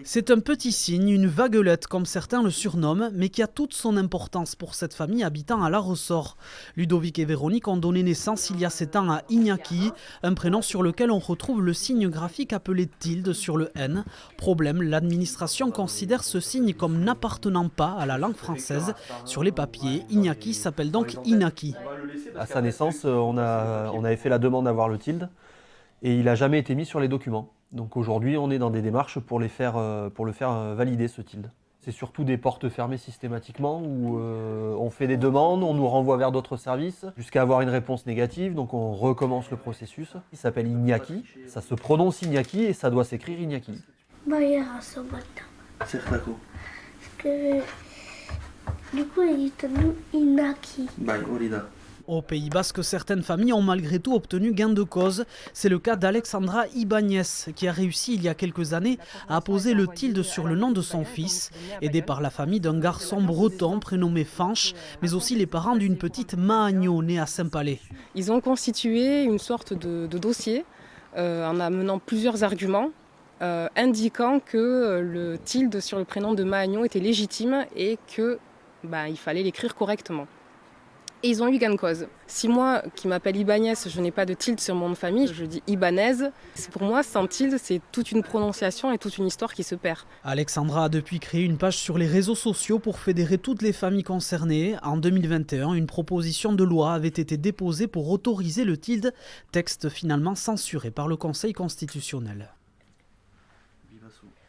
C'est un petit signe, une vaguelette comme certains le surnomment, mais qui a toute son importance pour cette famille habitant à La Ressort. Ludovic et Véronique ont donné naissance il y a 7 ans à Iñaki, un prénom sur lequel on retrouve le signe graphique appelé tilde sur le N. Problème, l'administration considère ce signe comme n'appartenant pas à la langue française. Sur les papiers, Iñaki s'appelle donc Inaki. À sa naissance, on avait fait la demande d'avoir le tilde et il n'a jamais été mis sur les documents. Donc aujourd'hui, on est dans des démarches pour le faire valider ce tilde. C'est surtout des portes fermées systématiquement où on fait des demandes, on nous renvoie vers d'autres services jusqu'à avoir une réponse négative, donc on recommence le processus. Il s'appelle Iñaki, ça se prononce Iñaki et ça doit s'écrire Iñaki. Au Pays Basque, certaines familles ont malgré tout obtenu gain de cause. C'est le cas d'Alexandra Ibanez, qui a réussi il y a quelques années à poser le tilde sur le nom de son fils, aidée par la famille d'un garçon breton prénommé Fanche, mais aussi les parents d'une petite Maagno née à Saint-Palais. Ils ont constitué une sorte de dossier en amenant plusieurs arguments indiquant que le tilde sur le prénom de Maagno était légitime et que il fallait l'écrire correctement. Et ils ont eu gain de cause. Si moi, qui m'appelle Ibanez, je n'ai pas de tilde sur mon nom de famille, je dis Ibanez, pour moi, sans tilde, c'est toute une prononciation et toute une histoire qui se perd. Alexandra a depuis créé une page sur les réseaux sociaux pour fédérer toutes les familles concernées. En 2021, une proposition de loi avait été déposée pour autoriser le tilde, texte finalement censuré par le Conseil constitutionnel.